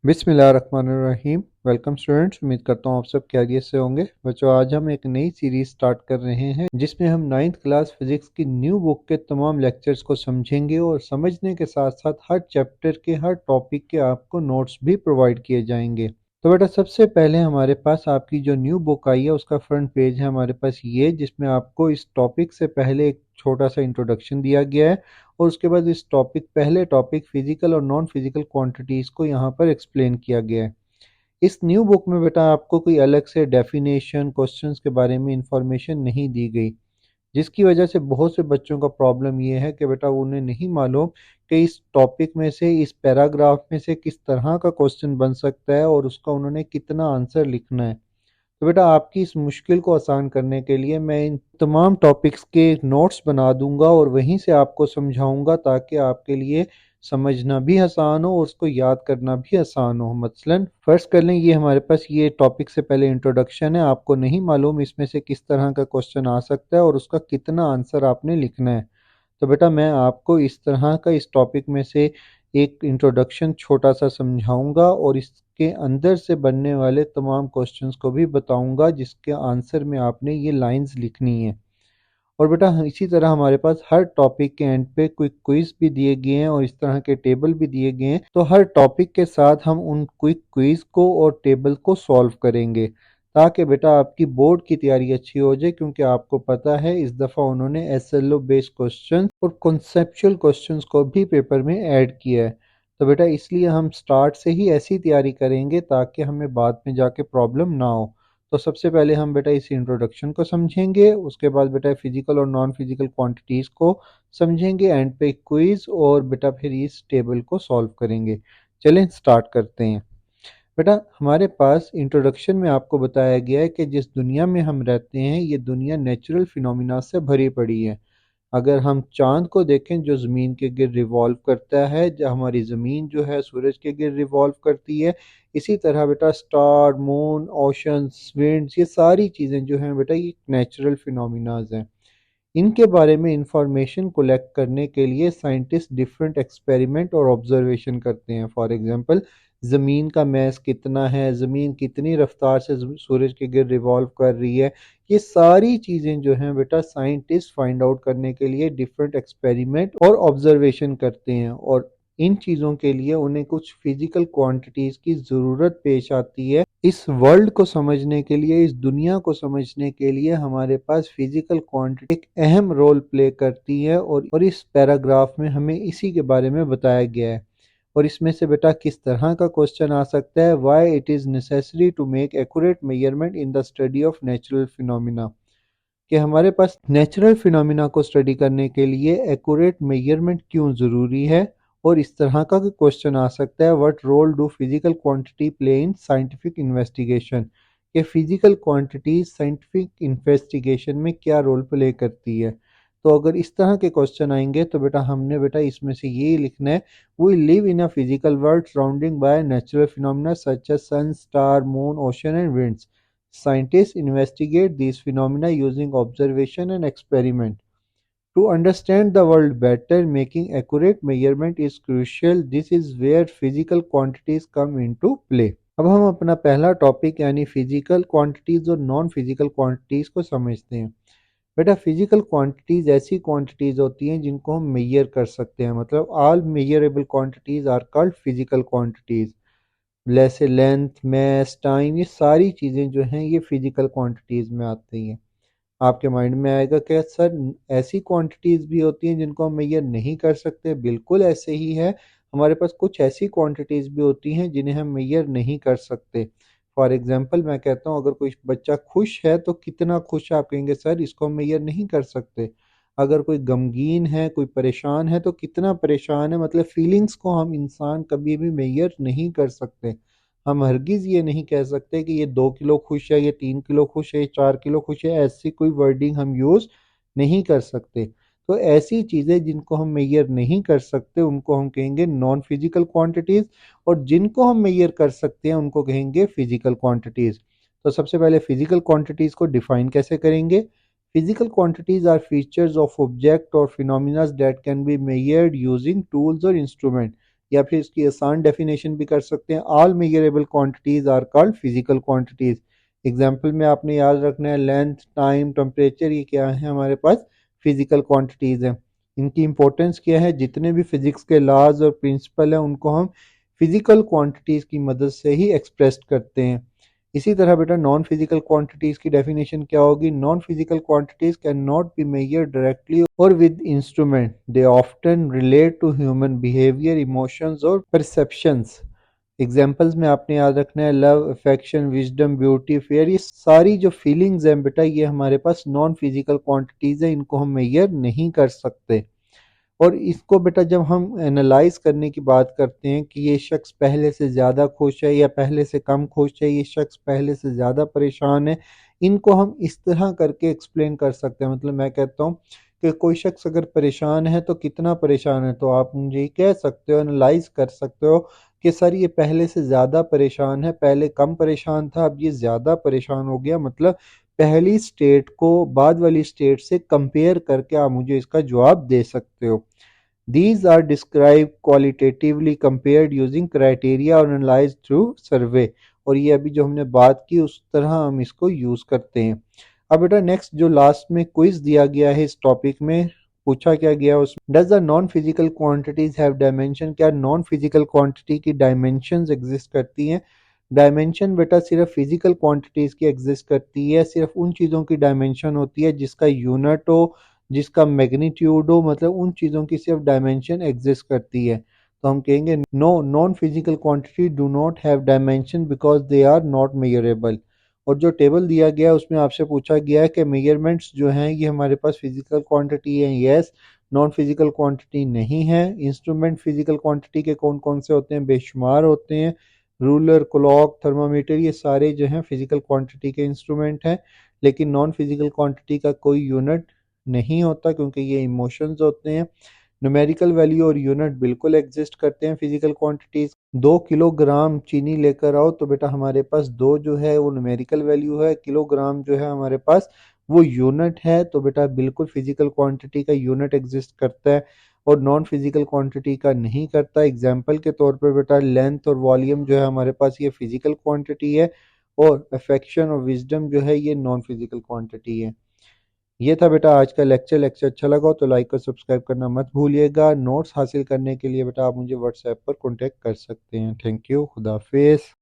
बिस्मिल्लाहिर्रहमानिर्रहीम। Welcome students, उम्मीद करता हूँ आप सब खैरियत से होंगे। बच्चों, आज हम एक नई सीरीज स्टार्ट कर रहे हैं जिसमें हम 9th क्लास फिजिक्स की न्यू बुक के तमाम लेक्चर्स को समझेंगे और समझने के साथ साथ हर चैप्टर के हर टॉपिक के आपको नोट्स भी प्रोवाइड किए जाएंगे। तो बेटा, सबसे पहले हमारे पास आपकी जो न्यू बुक आई है उसका फ्रंट पेज है हमारे पास ये, जिसमें आपको इस टॉपिक से पहले एक छोटा सा इंट्रोडक्शन दिया गया है और उसके बाद इस पहले टॉपिक फिजिकल और नॉन फिजिकल क्वांटिटीज को यहाँ पर एक्सप्लेन किया गया है। इस न्यू बुक में बेटा आपको कोई अलग से डेफिनेशन क्वेश्चंस के बारे में इंफॉर्मेशन नहीं दी गई, जिसकी वजह से बहुत से बच्चों का प्रॉब्लम ये है कि बेटा उन्हें नहीं मालूम कि इस टॉपिक में से, इस पैराग्राफ में से किस तरह का क्वेश्चन बन सकता है और उसका उन्होंने कितना आंसर लिखना है। तो बेटा, आपकी इस मुश्किल को आसान करने के लिए मैं इन तमाम टॉपिक्स के नोट्स बना दूंगा और वहीं से आपको समझाऊंगा ताकि आपके लिए समझना भी आसान हो और उसको याद करना भी आसान हो। मसलन फर्स्ट कर लें, ये हमारे पास ये टॉपिक से पहले इंट्रोडक्शन है। आपको नहीं मालूम इसमें से किस तरह का क्वेश्चन आ सकता है और उसका कितना आंसर आपने लिखना है। तो बेटा, मैं आपको इस तरह का इस टॉपिक में से एक इंट्रोडक्शन छोटा सा समझाऊंगा और इसके अंदर से बनने वाले तमाम क्वेश्चंस को भी बताऊंगा जिसके आंसर में आपने ये लाइंस लिखनी है। और बेटा, इसी तरह हमारे पास हर टॉपिक के एंड पे कोई क्विज भी दिए गए हैं और इस तरह के टेबल भी दिए गए हैं। तो हर टॉपिक के साथ हम उन क्विक क्विज को और टेबल को सॉल्व करेंगे ताकि बेटा आपकी बोर्ड की तैयारी अच्छी हो जाए, क्योंकि आपको पता है इस दफ़ा उन्होंने एसएलओ बेस्ड क्वेश्चन और कॉन्सेप्चुअल क्वेश्चंस को भी पेपर में ऐड किया है। तो बेटा, इसलिए हम स्टार्ट से ही ऐसी तैयारी करेंगे ताकि हमें बाद में जाके प्रॉब्लम ना हो। तो सबसे पहले हम बेटा इस इंट्रोडक्शन को समझेंगे, उसके बाद बेटा फिजिकल और नॉन फिजिकल क्वांटिटीज को समझेंगे, एंड पे क्विज, और बेटा फिर इस टेबल को सॉल्व करेंगे। चलें स्टार्ट करते हैं। बेटा, हमारे पास इंट्रोडक्शन में आपको बताया गया है कि जिस दुनिया में हम रहते हैं ये दुनिया नेचुरल फिनोमिना से भरी पड़ी है। अगर हम चांद को देखें जो ज़मीन के गिर रिवॉल्व करता है, जो हमारी ज़मीन जो है सूरज के गिर रिवॉल्व करती है, इसी तरह बेटा स्टार, मून, ओशंस, विंड्स, ये सारी चीज़ें जो हैं बेटा ये नेचुरल फिनोमिनाज हैं। इनके बारे में इंफॉर्मेशन कलेक्ट करने के लिए साइंटिस्ट डिफरेंट एक्सपेरिमेंट और ऑब्जर्वेशन करते हैं। फॉर एग्जांपल, ज़मीन का मैस कितना है, ज़मीन कितनी रफ्तार से सूरज के गिर्द रिवॉल्व कर रही है, ये सारी चीज़ें जो हैं बेटा साइंटिस्ट फाइंड आउट करने के लिए डिफरेंट एक्सपेरिमेंट और ऑब्जर्वेशन करते हैं। और इन चीज़ों के लिए उन्हें कुछ फिजिकल क्वांटिटीज़ की ज़रूरत पेश आती है। इस वर्ल्ड को समझने के लिए, इस दुनिया को समझने के लिए हमारे पास फिजिकल क्वांटिटी एक अहम रोल प्ले करती है और इस पैराग्राफ में हमें इसी के बारे में बताया गया है। और इसमें से बेटा किस तरह का क्वेश्चन आ सकता है, why it is necessary to make accurate measurement in the study of natural phenomena, कि हमारे पास नेचुरल फिनोमिना को स्टडी करने के लिए एक्यूरेट मेजरमेंट क्यों ज़रूरी है। और इस तरह का क्वेश्चन आ सकता है, what role do physical quantity play in scientific investigation, कि फिजिकल क्वांटिटीज साइंटिफिक इन्वेस्टिगेशन में क्या रोल प्ले करती है। तो अगर इस तरह के क्वेश्चन आएंगे तो बेटा हमने बेटा इसमें से ये लिखना है, we live in a physical world surrounding by natural phenomena such as sun, star, moon, ocean and winds. Scientists investigate these phenomena using observation and experiment. To understand the world better, making accurate measurement is crucial. This is where physical quantities come into play. अब हम अपना पहला topic यानी physical quantities और non physical quantities को समझते हैं। बेटा, फिजिकल क्वांटिटीज ऐसी क्वांटिटीज होती हैं जिनको हम मेजर कर सकते हैं, मतलब all measurable quantities are called physical quantities. जैसे लेंथ, मैस, टाइम, ये सारी चीज़ें जो हैं ये फिजिकल क्वांटिटीज़ में आती हैं। आपके माइंड में आएगा कि सर ऐसी क्वांटिटीज़ भी होती हैं जिनको हम मेजर नहीं कर सकते। बिल्कुल ऐसे ही है, हमारे पास कुछ ऐसी क्वांटिटीज़ भी होती हैं जिन्हें हम मेजर नहीं कर सकते। फॉर एग्जांपल मैं कहता हूँ, अगर कोई बच्चा खुश है तो कितना खुश है, आप कहेंगे सर इसको हम मेजर नहीं कर सकते। अगर कोई गमगीन है, कोई परेशान है तो कितना परेशान है, मतलब फीलिंग्स को हम इंसान कभी भी मेजर नहीं कर सकते। हम हरगिज़ ये नहीं कह सकते कि ये 2 किलो खुश है, ये 3 किलो खुश है, ये 4 किलो खुश है, ऐसी कोई वर्डिंग हम यूज़ नहीं कर सकते। तो ऐसी चीज़ें जिनको हम मेजर नहीं कर सकते उनको हम कहेंगे नॉन फिजिकल क्वांटिटीज़, और जिनको हम मेजर कर सकते हैं उनको कहेंगे फिजिकल क्वांटिटीज़। तो सबसे पहले फिजिकल क्वांटिटीज़ को डिफाइन कैसे करेंगे। Physical quantities are features of object और phenomena that can be measured using tools और इंस्ट्रूमेंट। या फिर इसकी आसान डेफिनेशन भी कर सकते हैं, all measurable quantities are called physical quantities. Example में आपने याद रखना है लेंथ, टाइम, टेम्परेचर, ये क्या है हमारे पास फिजिकल क्वांटिटीज हैं। इनकी इंपॉर्टेंस क्या है, जितने भी फिजिक्स के लॉज और प्रिंसिपल हैं उनको हम फिजिकल क्वांटिटीज की मदद से ही एक्सप्रेस करते हैं। इसी तरह बेटा नॉन फिजिकल क्वांटिटीज की डेफिनेशन क्या होगी, non physical quantities can not be measured directly और with instrument, they often relate to human behaviour, emotions और परसेप्शंस। एग्जाम्पल्स में आपने याद रखना है love, affection, wisdom, beauty, fair, ये सारी जो फीलिंग्स हैं बेटा ये हमारे पास नॉन फिजिकल क्वांटिटीज है, इनको हम मेजर नहीं कर सकते। और इसको बेटा जब हम एनालाइज करने की बात करते हैं कि ये शख्स पहले से ज़्यादा खुश है या पहले से कम खुश है, ये शख्स पहले से ज़्यादा परेशान है, इनको हम इस तरह करके एक्सप्लेन कर सकते हैं। मतलब मैं कहता हूँ कि कोई शख्स अगर परेशान है तो कितना परेशान है, तो आप मुझे ये कह सकते हो, एनालाइज कर सकते हो कि सर ये पहले से ज़्यादा परेशान है, पहले कम परेशान था, अब ये ज़्यादा परेशान हो गया। मतलब पहली स्टेट को बाद वाली स्टेट से कंपेयर करके आप मुझे इसका जवाब दे सकते हो। These are described qualitatively compared using criteria और analyzed through survey। और ये अभी जो हमने बात की उस तरह हम इसको यूज करते हैं। अब बेटा नेक्स्ट जो लास्ट में क्विज दिया गया है इस टॉपिक में, पूछा क्या गया उसमें, does the non physical quantities have dimension, क्या नॉन फिजिकल क्वांटिटी की डायमेंशंस एग्जिस्ट करती हैं। डायमेंशन बेटा सिर्फ फिजिकल क्वांटिटीज की एग्जिस्ट करती है, सिर्फ उन चीज़ों की डायमेंशन होती है जिसका यूनिट हो, जिसका मैग्नीट्यूड हो, मतलब उन चीज़ों की सिर्फ डायमेंशन एग्जिस्ट करती है। तो हम कहेंगे no, non physical quantity do not have dimension because they are not measurable. और जो टेबल दिया गया उसमें आपसे पूछा गया है कि मेजरमेंट्स जो हैं ये हमारे पास फिजिकल क्वांटिटी है, यस। नॉन फिजिकल क्वांटिटी नहीं है। इंस्ट्रूमेंट फिजिकल क्वांटिटी के कौन कौन से होते हैं, बेशुमार होते हैं। रूलर, क्लॉक, थर्मामीटर, ये सारे जो हैं फिजिकल क्वांटिटी के इंस्ट्रूमेंट हैं। लेकिन नॉन फिजिकल क्वांटिटी का कोई यूनिट नहीं होता क्योंकि ये इमोशंस होते हैं। न्यूमेरिकल वैल्यू और यूनिट बिल्कुल एग्जिस्ट करते हैं फिजिकल क्वांटिटीज। 2 किलोग्राम चीनी लेकर आओ तो बेटा हमारे पास दो जो है वो न्यूमेरिकल वैल्यू है, किलोग्राम जो है हमारे पास वो यूनिट है। तो बेटा बिल्कुल फिजिकल क्वांटिटी का यूनिट एग्जिस्ट करता है और नॉन फिजिकल क्वांटिटी का नहीं करता। एग्जाम्पल के तौर पर बेटा लेंथ और वॉल्यूम जो है हमारे पास ये फिजिकल क्वांटिटी है और अफेक्शन और विजडम जो है ये नॉन फिजिकल क्वांटिटी है। ये था बेटा आज का लेक्चर अच्छा लगा हो तो लाइक और सब्सक्राइब करना मत भूलिएगा। नोट्स हासिल करने के लिए बेटा आप मुझे व्हाट्सएप पर कॉन्टेक्ट कर सकते हैं। थैंक यू, खुदा हाफिज़।